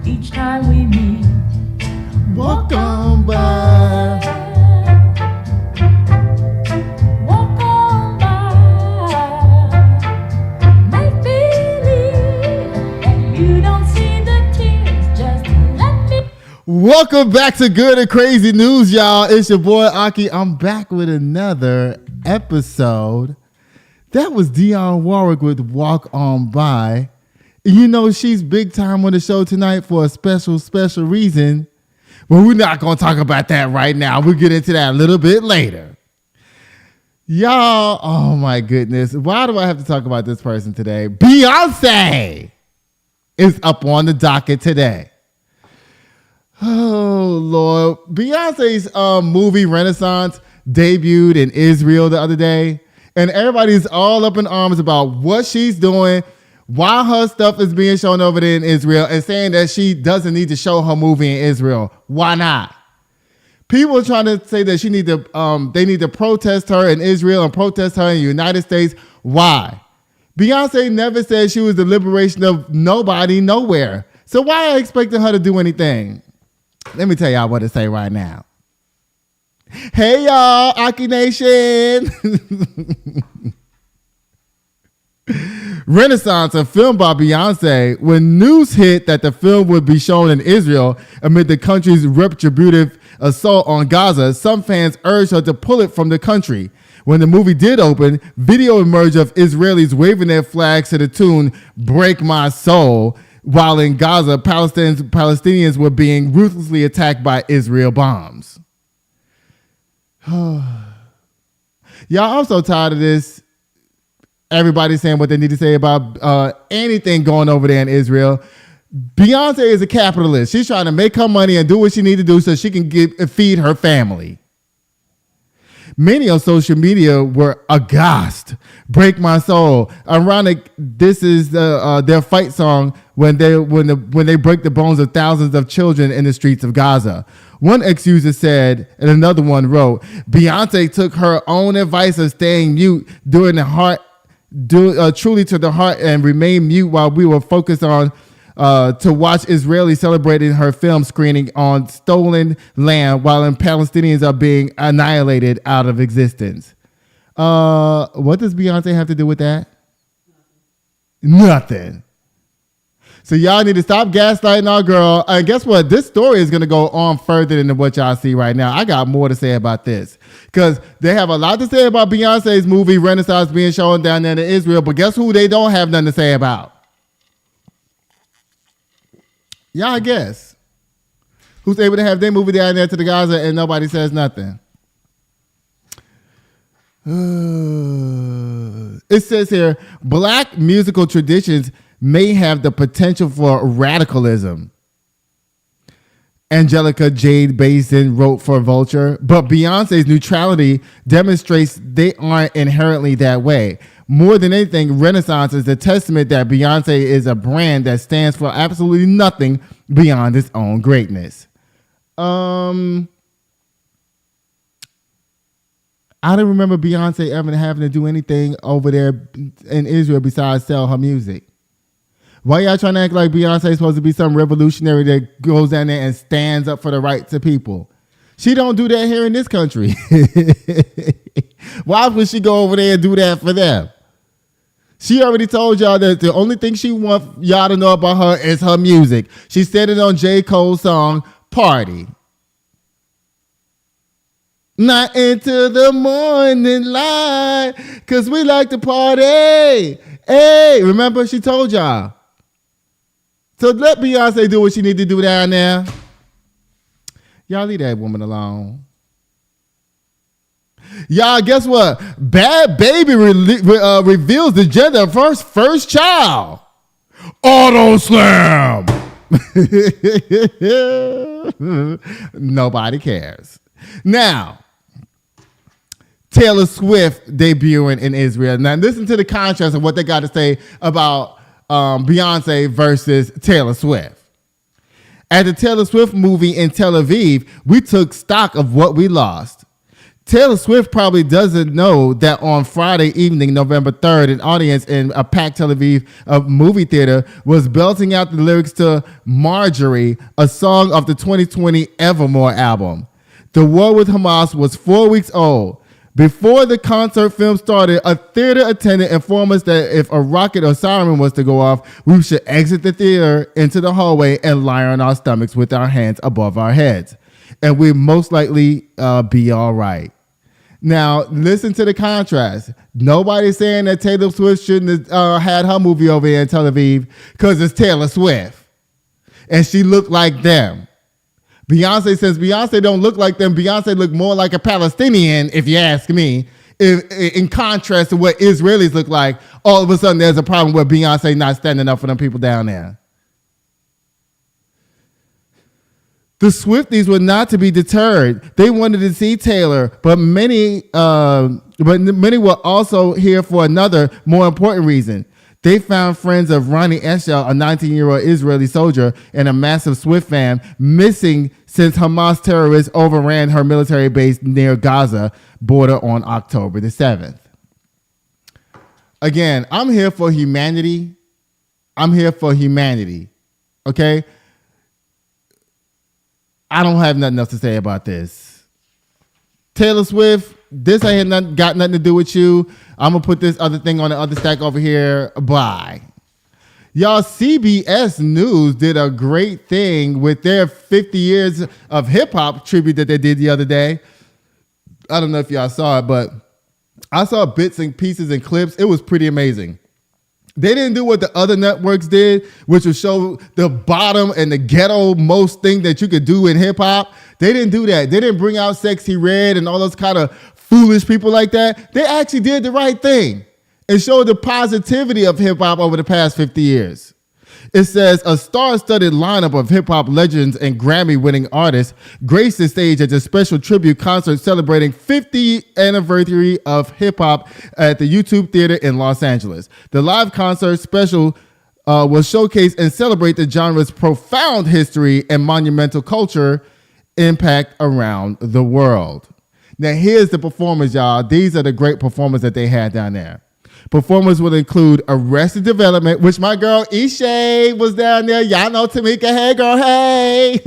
each time we meet. Walk on by. Walk on by. Make believe that you don't see the tears. Just let me. Welcome back to Good and Crazy News, y'all. It's your boy Aki. I'm back with another episode. That was Dionne Warwick with Walk On By. You know she's big time on the show tonight for a special reason. But we're not going to talk about that right now. We'll get into that a little bit later. Y'all, oh my goodness. Why do I have to talk about this person today? Beyonce is up on the docket today. Oh, Lord. Beyonce's movie Renaissance debuted in Israel the other day. And everybody's all up in arms about what she's doing, why her stuff is being shown over there in Israel, and saying that she doesn't need to show her movie in Israel. Why not? People are trying to say that they need to protest her in Israel and protest her in the United States. Why? Beyonce never said she was the liberation of nobody, nowhere. So why are I expecting her to do anything? Let me tell y'all what to say right now. Hey y'all, Aki Nation. Renaissance, a film by Beyonce, when news hit that the film would be shown in Israel amid the country's retributive assault on Gaza, some fans urged her to pull it from the country. When the movie did open, video emerged of Israelis waving their flags to the tune "Break My Soul," while in Gaza, Palestinians were being ruthlessly attacked by Israel bombs. Y'all, I'm so tired of this. Everybody saying what they need to say about anything going over there in Israel. Beyonce is a capitalist. She's trying to make her money and do what she needs to do so she can feed her family. Many on social media were aghast. Break My Soul. Ironic, this is their fight song when they break the bones of thousands of children in the streets of Gaza. One ex-user said, and another one wrote, Beyonce took her own advice of staying mute during the heart, truly to the heart, and remain mute while we were focused on to watch Israelis celebrating her film screening on stolen land while Palestinians are being annihilated out of existence. What does Beyonce have to do with that? Nothing. So y'all need to stop gaslighting our girl. And guess what? This story is going to go on further than what y'all see right now. I got more to say about this because they have a lot to say about Beyonce's movie Renaissance being shown down there in Israel. But guess who they don't have nothing to say about? Y'all guess. Who's able to have their movie down there to the Gaza and nobody says nothing? It says here, black musical traditions may have the potential for radicalism. Angelica Jade Basin wrote for Vulture, but Beyonce's neutrality demonstrates they aren't inherently that way. More than anything, Renaissance is a testament that Beyonce is a brand that stands for absolutely nothing beyond its own greatness. I don't remember Beyonce ever having to do anything over there in Israel besides sell her music. Why y'all trying to act like Beyonce is supposed to be some revolutionary that goes down there and stands up for the rights of people? She don't do that here in this country. Why would she go over there and do that for them? She already told y'all that the only thing she wants y'all to know about her is her music. She said it on J. Cole's song, Party. Not into the morning light, because we like to party. Hey, remember she told y'all. So let Beyonce do what she need to do down there. Y'all leave that woman alone. Y'all, guess what? Bhad Baby reveals the gender of her first child. AUTOSLAM. Nobody cares. Now, Taylor Swift debuting in Israel. Now, listen to the contrast of what they got to say about Beyonce versus Taylor Swift. At the Taylor Swift movie in Tel Aviv, we took stock of what we lost. Taylor Swift probably doesn't know that on Friday evening, November 3rd, an audience in a packed Tel Aviv movie theater was belting out the lyrics to Marjorie, a song of the 2020 Evermore album. The war with Hamas was 4 weeks old. Before the concert film started, a theater attendant informed us that if a rocket or siren was to go off, we should exit the theater into the hallway and lie on our stomachs with our hands above our heads. And we'd most likely be all right. Now, listen to the contrast. Nobody's saying that Taylor Swift shouldn't have had her movie over here in Tel Aviv because it's Taylor Swift. And she looked like them. Beyonce, since Beyonce don't look like them, Beyonce look more like a Palestinian, if you ask me. In contrast to what Israelis look like, all of a sudden there's a problem where Beyonce not standing up for them people down there. The Swifties were not to be deterred. They wanted to see Taylor, but many were also here for another, more important reason. They found friends of Ronnie Eshel, a 19-year-old Israeli soldier and a massive Swift fan, missing since Hamas terrorists overran her military base near Gaza border on October the 7th. Again, I'm here for humanity. Okay? I don't have nothing else to say about this. Taylor Swift, this ain't got nothing to do with you. I'm going to put this other thing on the other stack over here. Bye. Y'all, CBS News did a great thing with their 50 years of hip-hop tribute that they did the other day. I don't know if y'all saw it, but I saw bits and pieces and clips. It was pretty amazing. They didn't do what the other networks did, which would show the bottom and the ghetto most thing that you could do in hip hop. They didn't do that. They didn't bring out Sexy Red and all those kind of foolish people like that. They actually did the right thing and showed the positivity of hip hop over the past 50 years. It says a star-studded lineup of hip-hop legends and Grammy-winning artists graced the stage at a special tribute concert celebrating 50th anniversary of hip-hop at the YouTube Theater in Los Angeles. The live concert special will showcase and celebrate the genre's profound history and monumental culture impact around the world. Now, here's the performers, y'all. These are the great performers that they had down there. Performers will include Arrested Development, which my girl Ishay was down there. Y'all know Tamika. Hey, girl, hey.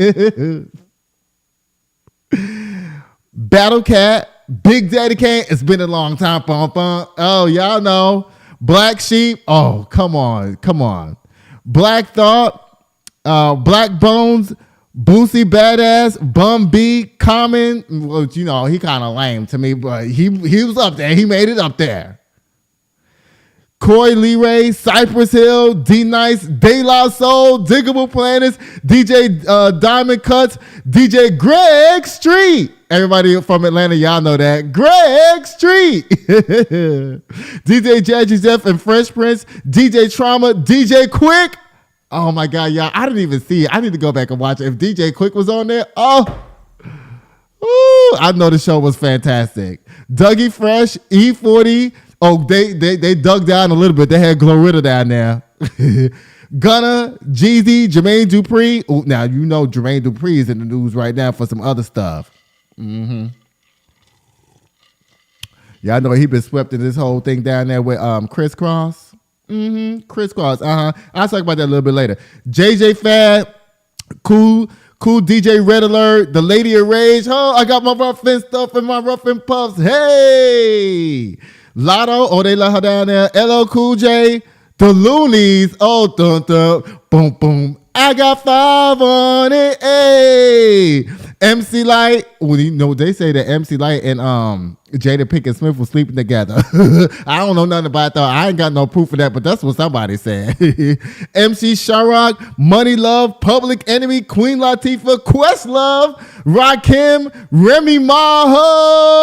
Battle Cat, Big Daddy Kane. It's been a long time. Bum, bum. Oh, y'all know. Black Sheep. Oh, come on. Black Thought, Black Bones, Boosie Badass, Bum B, Common. Well, you know, he kind of lame to me, but he was up there. He made it up there. Coy Leray, Cypress Hill, D-Nice, De La Soul, Diggable Planets, DJ Diamond Cuts, DJ Greg Street. Everybody from Atlanta, y'all know that. Greg Street. DJ Jazzy Jeff and Fresh Prince, DJ Trauma, DJ Quick. Oh my God, y'all. I didn't even see it. I need to go back and watch it. If DJ Quick was on there, I know the show was fantastic. Dougie Fresh, E40. Oh, they dug down a little bit. They had Glorilla down there. Gunna, Jeezy, Jermaine Dupri. Oh, now you know Jermaine Dupri is in the news right now for some other stuff. Y'all know he been swept in this whole thing down there with Crisscross. Crisscross. I'll talk about that a little bit later. JJ Fad, cool DJ Red Alert, the Lady of Rage. Oh, I got my Ruffin stuff and my Ruffin Puffs. Hey. Lotto, they love her down there. LL Cool J, the Loonies, dun dun, boom boom. I got 5 on it, hey. MC Light, well, you know they say that MC Light and Jada Pinkett Smith were sleeping together. I don't know nothing about that. I ain't got no proof of that, but that's what somebody said. MC Sharrock, Money Love, Public Enemy, Queen Latifah, Questlove, Rakim, Remy Maho,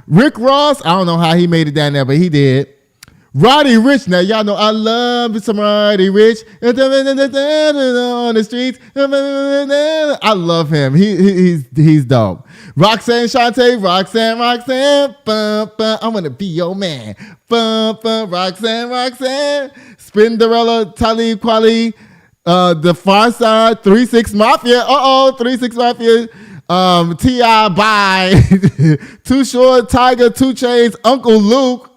Rick Ross. I don't know how he made it down there, but he did. Roddy Rich. Now, y'all know I love some Roddy Rich. On the streets. I love him. He's dope. Roxanne Shante. Roxanne. I'm going to be your man. Roxanne. Spinderella. Talib Kweli. The Far Side. 3-6 Mafia. 3-6 Mafia. T.I. by Too Short, Tiger, 2 Chainz, Uncle Luke.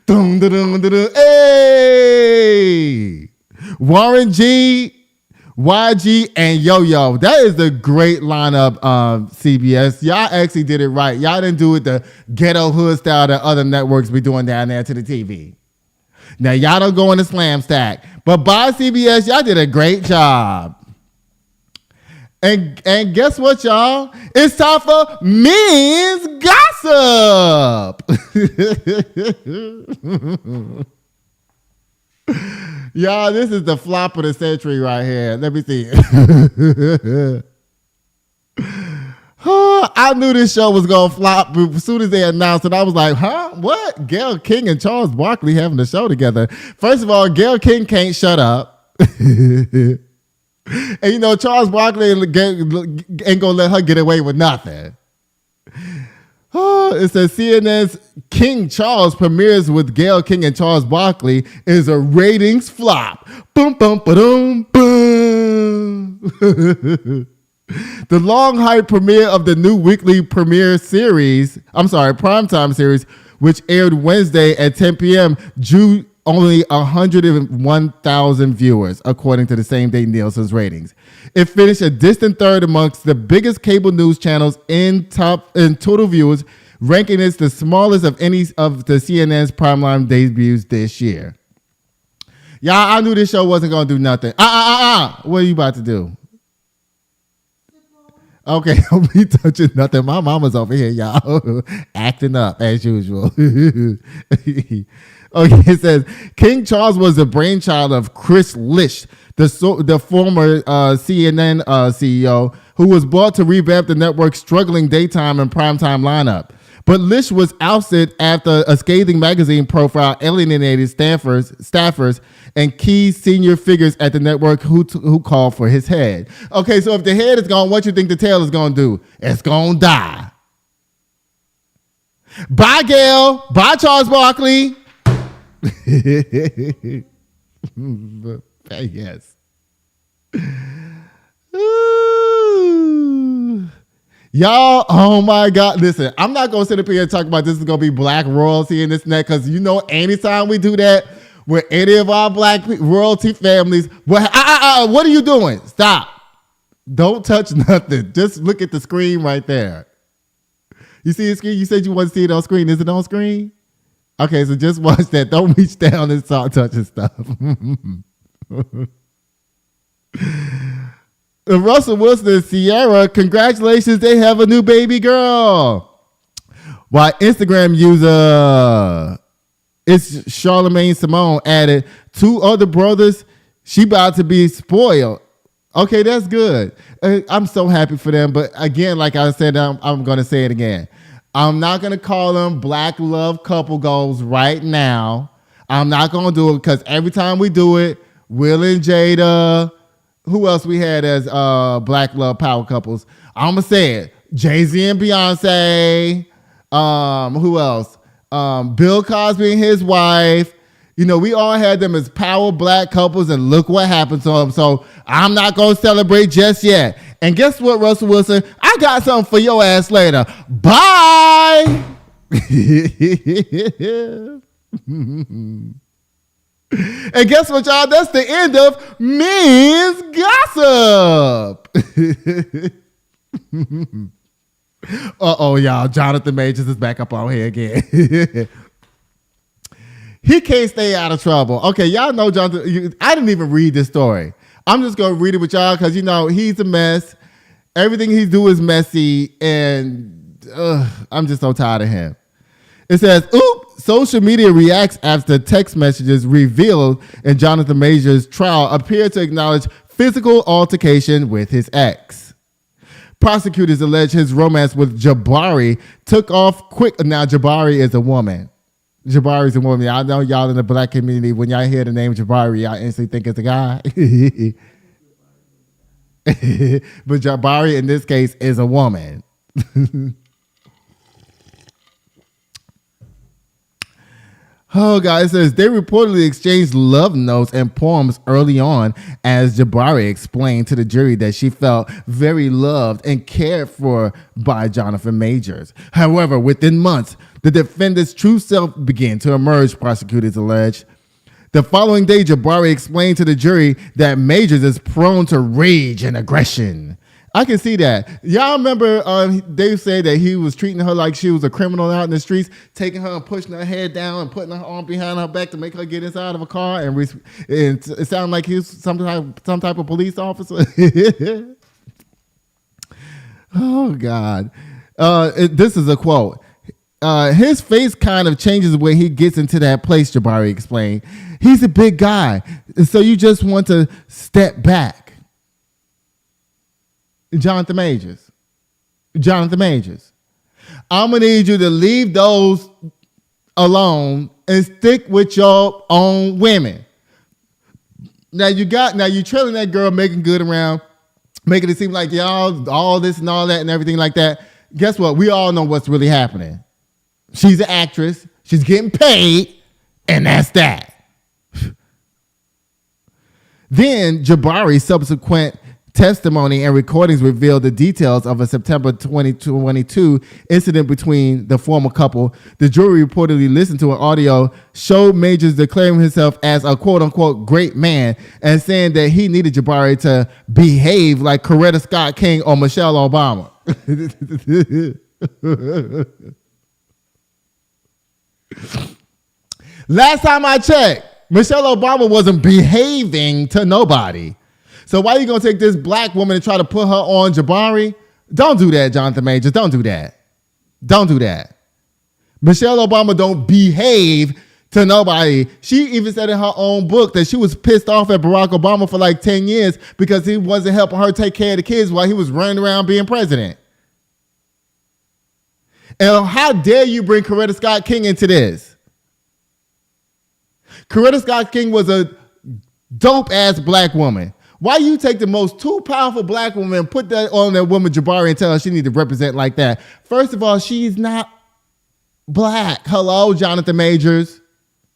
Dum, dum, dum, dum, dum. Hey! Warren G, YG, and Yo-Yo. That is the great lineup, CBS. Y'all actually did it right. Y'all didn't do it the ghetto hood style that other networks be doing down there to the TV. Now, y'all don't go in the slam stack. But by CBS, y'all did a great job. And guess what, y'all? It's time for MEENS Gossip. Y'all, this is the flop of the century right here. Let me see. I knew this show was going to flop as soon as they announced it. I was like, huh? What? Gayle King and Charles Barkley having a show together. First of all, Gayle King can't shut up. And you know, Charles Barkley ain't going to let her get away with nothing. It says CNN's King Charles premieres with Gayle King and Charles Barkley is a ratings flop. Boom, boom, ba-doom, boom. The long hype premiere of the new weekly primetime series, which aired Wednesday at 10 p.m., drew only 101,000 viewers, according to the same-day Nielsen's ratings. It finished a distant third amongst the biggest cable news channels in total viewers, ranking it the smallest of any of the CNN's primetime debuts this year. Y'all, I knew this show wasn't going to do nothing. What are you about to do? Okay, don't be touching nothing. My mama's over here, y'all, acting up as usual. Okay, it says King Charles was the brainchild of Chris Licht, the former CNN CEO, who was brought to revamp the network's struggling daytime and primetime lineup. But Licht was ousted after a scathing magazine profile alienated staffers and key senior figures at the network who called for his head. Okay, so if the head is gone, what you think the tail is going to do? It's going to die. Bye, Gayle. Bye, Charles Barkley. Yes. Ooh. Y'all, oh my God. Listen, I'm not going to sit up here and talk about this is going to be black royalty in this net, because you know anytime we do that with any of our black royalty families, what are you doing? Stop. Don't touch nothing. Just look at the screen right there. You see the screen? You said you want to see it on screen. Is it on screen? Okay, so just watch that. Don't reach down and start touching stuff. Russell Wilson and Ciara, congratulations, they have a new baby girl. While Instagram user, it's Charlemagne Simone, added 2 other brothers, she about to be spoiled. Okay, that's good. I'm so happy for them. But again, like I said, I'm going to say it again. I'm not going to call them black love couple goals right now. I'm not going to do it because every time we do it, Will and Jada, who else we had as black love power couples? I'm going to say it. Jay-Z and Beyonce. Who else? Bill Cosby and his wife. You know, we all had them as power black couples, and look what happened to them. So I'm not going to celebrate just yet. And guess what, Russell Wilson? I got something for your ass later. Bye. And guess what, y'all? That's the end of MEENS Gossip. Uh-oh, y'all. Jonathan Majors is back up on here again. He can't stay out of trouble. Okay, y'all know Jonathan. I didn't even read this story. I'm just going to read it with y'all because, you know, he's a mess. Everything he do is messy, and I'm just so tired of him. It says, social media reacts after text messages revealed in Jonathan Majors' trial appear to acknowledge physical altercation with his ex. Prosecutors allege his romance with Jabari took off quick. Now, Jabari is a woman. Jabari's a woman. I know y'all in the black community, when y'all hear the name Jabari, y'all instantly think it's a guy. But Jabari, in this case, is a woman. Oh, God, it says they reportedly exchanged love notes and poems early on as Jabari explained to the jury that she felt very loved and cared for by Jonathan Majors. However, within months, the defendant's true self began to emerge, prosecutors allege. The following day, Jabari explained to the jury that Majors is prone to rage and aggression. I can see that. Y'all remember they said that he was treating her like she was a criminal out in the streets, taking her and pushing her head down and putting her arm behind her back to make her get inside of a car, and it sounded like he was some type of police officer. Oh, God. This is a quote. His face kind of changes when he gets into that place, Jabari explained. He's a big guy, so you just want to step back. Jonathan Majors. I'm going to need you to leave those alone and stick with your own women. Now you're trailing that girl, making good around, making it seem like y'all all this and all that and everything like that. Guess what? We all know what's really happening. She's an actress. She's getting paid, and that's that. Then Jabari's subsequent testimony and recordings revealed the details of a September 2022 incident between the former couple. The jury reportedly listened to an audio showed Majors declaring himself as a quote-unquote great man and saying that he needed Jabari to behave like Coretta Scott King or Michelle Obama. Last time I checked, Michelle Obama wasn't behaving to nobody. So why are you going to take this black woman and try to put her on Jabari? Don't do that, Jonathan Majors. Don't do that. Michelle Obama don't behave to nobody. She even said in her own book that she was pissed off at Barack Obama for like 10 years because he wasn't helping her take care of the kids while he was running around being president. And how dare you bring Coretta Scott King into this? Coretta Scott King was a dope-ass black woman. Why you take the most two powerful black woman and put that on that woman Jabari and tell her she need to represent like that? First of all, she's not black. Hello, Jonathan Majors.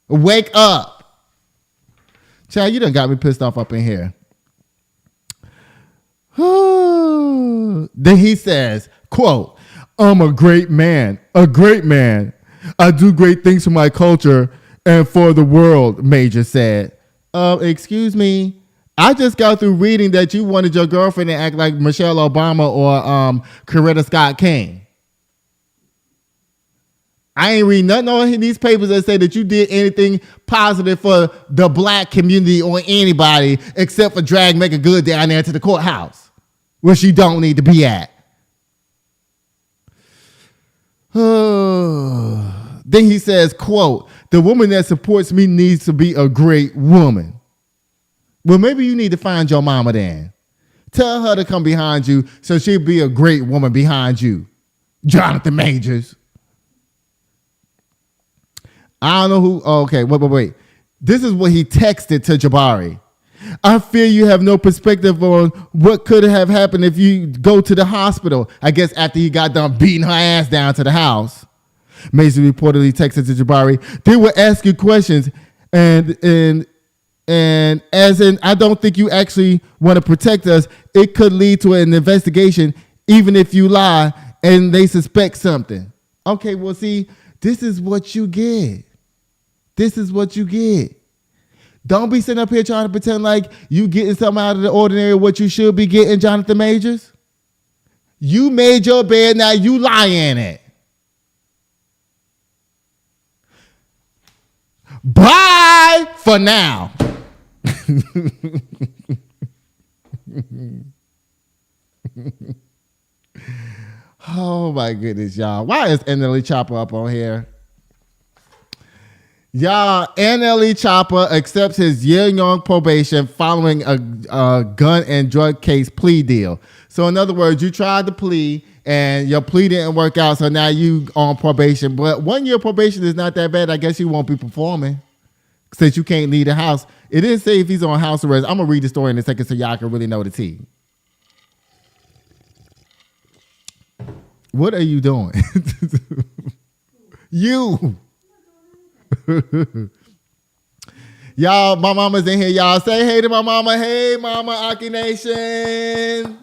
Wake up. Child, you done got me pissed off up in here. Then he says, quote, I'm a great man. I do great things for my culture and for the world, Major said. Excuse me. I just got through reading that you wanted your girlfriend to act like Michelle Obama or Coretta Scott King. I ain't read nothing on these papers that say that you did anything positive for the black community or anybody except for drag Make It Good down there to the courthouse where she don't need to be at. Then he says, quote, the woman that supports me needs to be a great woman. Well, maybe you need to find your mama then. Tell her to come behind you so she'll be a great woman behind you. Jonathan Majors. I don't know who. Oh, okay, wait. This is what he texted to Jabari. I fear you have no perspective on what could have happened if you go to the hospital. I guess after he got done beating her ass down to the house. Major reportedly texted to Jabari. They will ask you questions and as in, I don't think you actually want to protect us. It could lead to an investigation, even if you lie and they suspect something. Okay, well, see, this is what you get. Don't be sitting up here trying to pretend like you getting something out of the ordinary, what you should be getting, Jonathan Majors. You made your bed, now you lie in it. Bye for now. Oh my goodness, y'all. Why is NLE Choppa up on here? Y'all, NLE Choppa accepts his year-long probation following a gun and drug case plea deal. So in other words, you tried to plea and your plea didn't work out, so now you on probation. But 1 year probation is not that bad. I guess you won't be performing since you can't leave the house. It didn't say if he's on house arrest. I'm going to read the story in a second so y'all can really know the tea. What are you doing? You. Y'all, my mama's in here. Y'all say hey to my mama. Hey, mama, Aki Nation.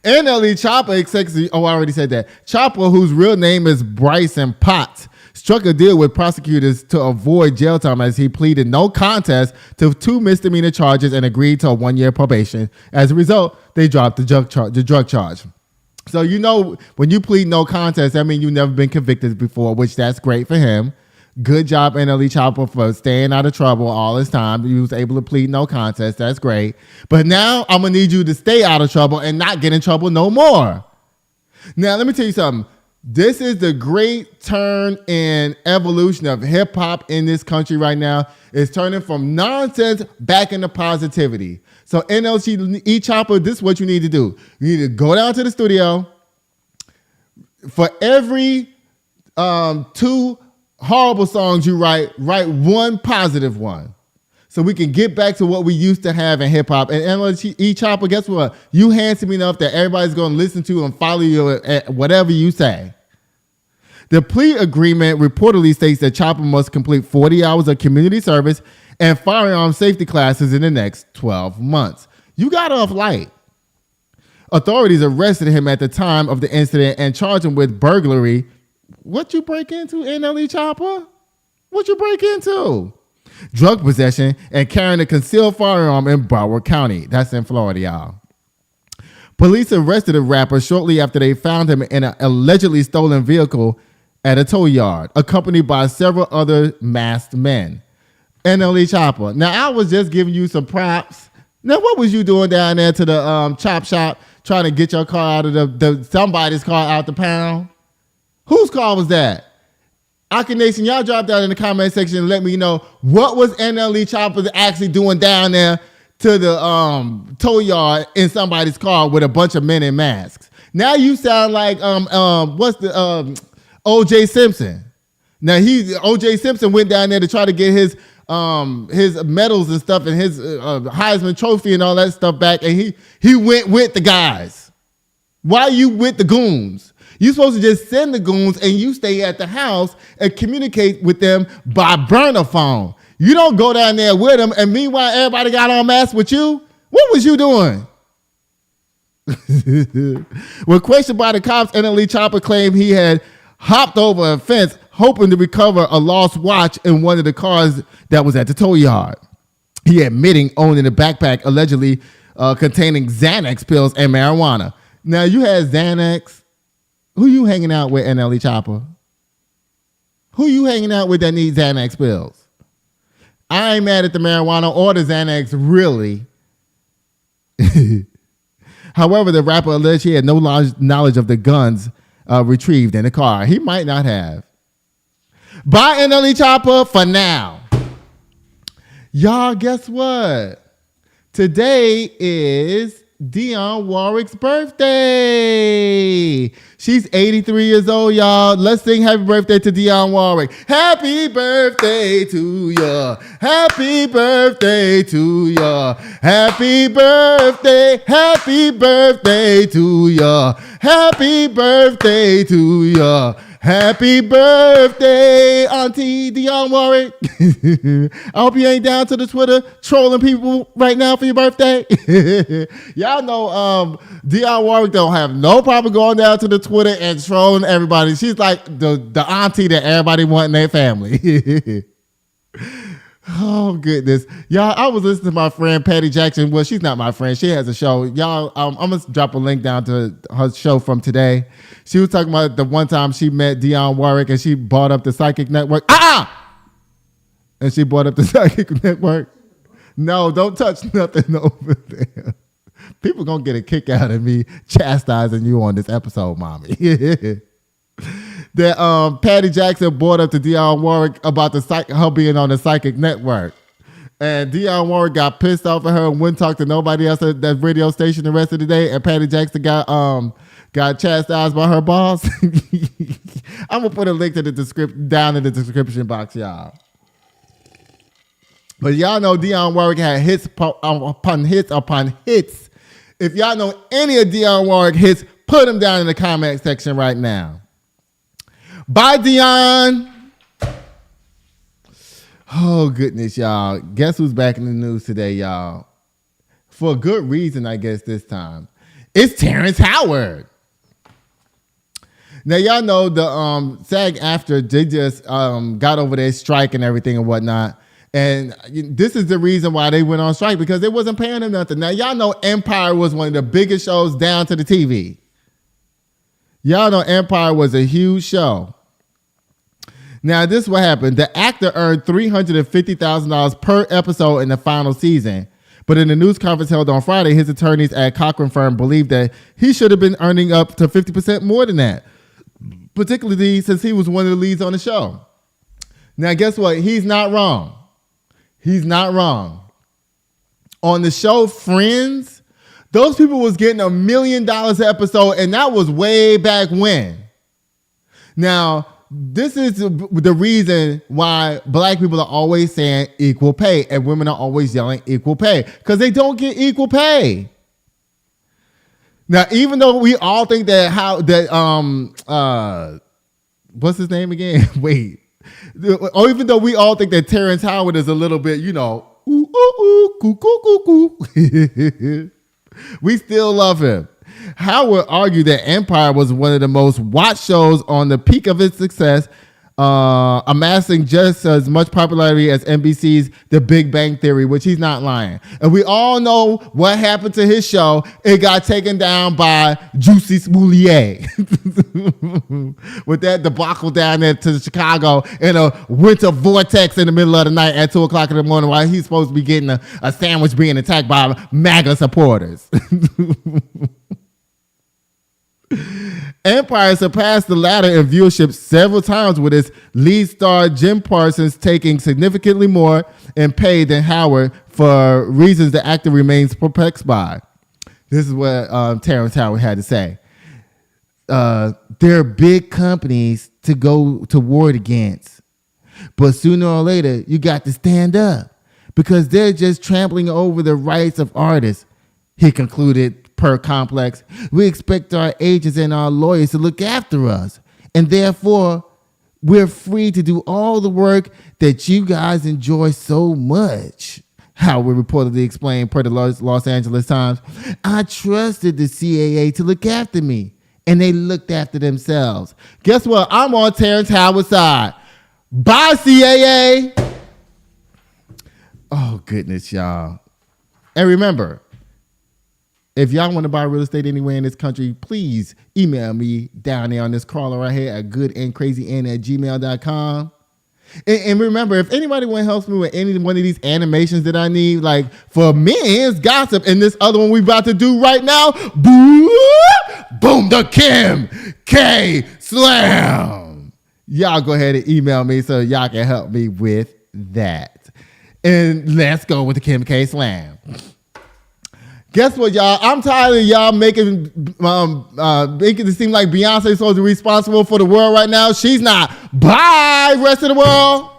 NLE Choppa executive. Oh, I already said that. Choppa, whose real name is Bryson Potts, struck a deal with prosecutors to avoid jail time as he pleaded no contest to 2 misdemeanor charges and agreed to a 1-year probation. As a result, they dropped the drug charge. So, you know, when you plead no contest, that means you've never been convicted before, which that's great for him. Good job, NLE Choppa, for staying out of trouble all this time. He was able to plead no contest. That's great. But now I'm going to need you to stay out of trouble and not get in trouble no more. Now, let me tell you something. This is the great turn in evolution of hip hop in this country right now. It's turning from nonsense back into positivity. So NLE Choppa, this is what you need to do. You need to go down to the studio. For every 2 horrible songs you write 1 positive one. So we can get back to what we used to have in hip hop. And NLE Choppa, guess what? You handsome enough that everybody's going to listen to and follow you at whatever you say. The plea agreement reportedly states that Choppa must complete 40 hours of community service and firearm safety classes in the next 12 months. You got off light. Authorities arrested him at the time of the incident and charged him with burglary. What you break into, NLE Choppa? What you break into? Drug possession and carrying a concealed firearm in Broward County. That's in Florida, y'all. Police arrested the rapper shortly after they found him in an allegedly stolen vehicle at a tow yard, accompanied by several other masked men. NLE Choppa. Now, I was just giving you some props. Now, what was you doing down there to the chop shop trying to get your car out of the somebody's car out the pound? Whose car was that? Aki Nation, y'all drop down in the comment section and let me know what was NLE Choppa actually doing down there to the tow yard in somebody's car with a bunch of men in masks. Now you sound like what's the O.J. Simpson. Now O.J. Simpson went down there to try to get his medals and stuff and his Heisman Trophy and all that stuff back, and he went with the guys. Why you with the goons? You're supposed to just send the goons and you stay at the house and communicate with them by burner phone. You don't go down there with them, and meanwhile everybody got on masks with you. What was you doing? When questioned by the cops, NLE Choppa claimed he had hopped over a fence hoping to recover a lost watch in one of the cars that was at the tow yard. He admitting owning a backpack allegedly containing Xanax pills and marijuana. Now, you had Xanax. Who you hanging out with, NLE Choppa? Who you hanging out with that needs Xanax pills? I ain't mad at the marijuana or the Xanax, really. However, the rapper alleged he had no knowledge of the guns retrieved in the car. He might not have. Bye, NLE Choppa, for now. Y'all, guess what? Today is Dionne Warwick's birthday. She's 83 years old, y'all. Let's sing happy birthday to Dionne Warwick. Happy birthday to ya. Happy birthday to ya. Happy birthday. Happy birthday to ya. Happy birthday to ya. Happy birthday, Auntie Dionne Warwick. I hope you ain't down to the Twitter trolling people right now for your birthday. Y'all know Dionne Warwick don't have no problem going down to the Twitter and trolling everybody. She's like the auntie that everybody want in their family. Oh, goodness. Y'all, I was listening to my friend Patti Jackson. Well, she's not my friend. She has a show. Y'all, I'm going to drop a link down to her show from today. She was talking about the one time she met Dionne Warwick and she bought up the Psychic Network. And she bought up the Psychic Network. No, don't touch nothing over there. People going to get a kick out of me chastising you on this episode, mommy. That Patti Jackson brought up to Dionne Warwick about her being on the Psychic Network. And Dionne Warwick got pissed off at her and wouldn't talk to nobody else at that radio station the rest of the day. And Patti Jackson got chastised by her boss. I'm going to put a link to the description down in the description box, y'all. But y'all know Dionne Warwick had hits upon hits upon hits. If y'all know any of Dionne Warwick hits, put them down in the comment section right now. Bye, Dionne. Oh, goodness, y'all. Guess who's back in the news today, y'all? For a good reason, I guess, this time. It's Terrence Howard. Now, y'all know the SAG-AFTRA, they just got over their strike and everything and whatnot. And this is the reason why they went on strike, because they wasn't paying them nothing. Now, y'all know Empire was one of the biggest shows down to the TV. Y'all know Empire was a huge show. Now, this is what happened. The actor earned $350,000 per episode in the final season. But in the news conference held on Friday, his attorneys at Cochran Firm believed that he should have been earning up to 50% more than that, particularly since he was one of the leads on the show. Now, guess what? He's not wrong. He's not wrong. On the show Friends, those people was getting $1 million an episode, and that was way back when. Now, this is the reason why black people are always saying equal pay and women are always yelling equal pay, because they don't get equal pay. Now, even though we all think that what's his name again? Wait. Or even though we all think that Terrence Howard is a little bit, ooh, ooh, ooh, coo, coo, coo, coo. We still love him. Howard argued that Empire was one of the most watched shows on the peak of its success, amassing just as much popularity as NBC's The Big Bang Theory, which he's not lying. And we all know what happened to his show. It got taken down by Juicy Smoulier with that debacle down there to Chicago in a winter vortex in the middle of the night at 2 o'clock in the morning while he's supposed to be getting a sandwich being attacked by MAGA supporters. Empire surpassed the latter in viewership several times, with its lead star Jim Parsons taking significantly more in pay than Howard for reasons the actor remains perplexed by. This is what Terrence Howard had to say. They're big companies to go to war against, but sooner or later you got to stand up because they're just trampling over the rights of artists, he concluded. Per Complex, we expect our agents and our lawyers to look after us, and therefore we're free to do all the work that you guys enjoy so much. Howard reportedly explained per the Los Angeles Times. I trusted the CAA to look after me, and they looked after themselves. Guess what? I'm on Terrence Howard's side. Bye, CAA. Oh, goodness, y'all. And remember, if y'all want to buy real estate anywhere in this country, please email me down there on this crawler right here at goodandcrazyn@gmail.com. And remember, if anybody want to help me with any one of these animations that I need, like for MEENS, Gossip, and this other one we about to do right now, boom, the Kim K Slam. Y'all go ahead and email me so y'all can help me with that. And let's go with the Kim K Slam. Guess what, y'all? I'm tired of y'all making it seem like Beyonce is supposed to be responsible for the world right now. She's not. Bye, rest of the world.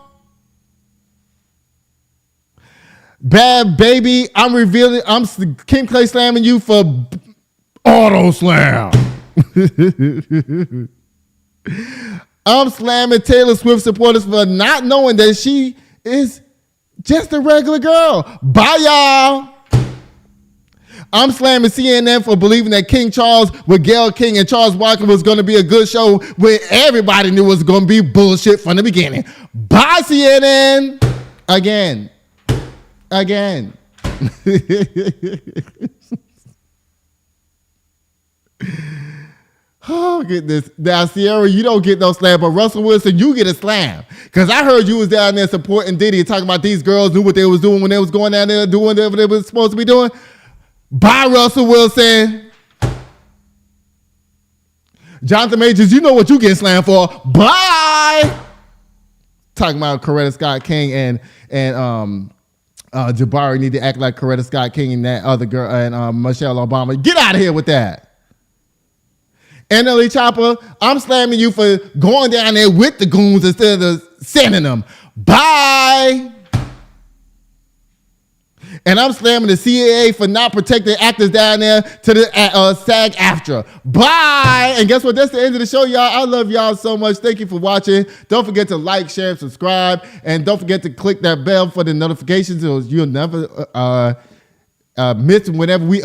Bad baby, I'm Kim K slamming you for AUTOSLAM. I'm slamming Taylor Swift supporters for not knowing that she is just a regular girl. Bye, y'all. I'm slamming CNN for believing that King Charles with Gayle King and Charles Barkley was going to be a good show when everybody knew it was going to be bullshit from the beginning. Bye, CNN. Again. Oh, goodness. Now, Ciara, you don't get no slam, but Russell Wilson, you get a slam. Because I heard you was down there supporting Diddy and talking about these girls knew what they was doing when they was going down there doing whatever they was supposed to be doing. Bye, Russell Wilson. Jonathan Majors, you know what you get slammed for. Bye. Talking about Coretta Scott King and Jabari need to act like Coretta Scott King and that other girl and Michelle Obama. Get out of here with that. NLE Choppa, I'm slamming you for going down there with the goons instead of sending them. Bye. And I'm slamming the CAA for not protecting actors down there to the SAG-AFTRA. Bye. And guess what? That's the end of the show, y'all. I love y'all so much. Thank you for watching. Don't forget to like, share, and subscribe. And don't forget to click that bell for the notifications so you'll never miss whenever we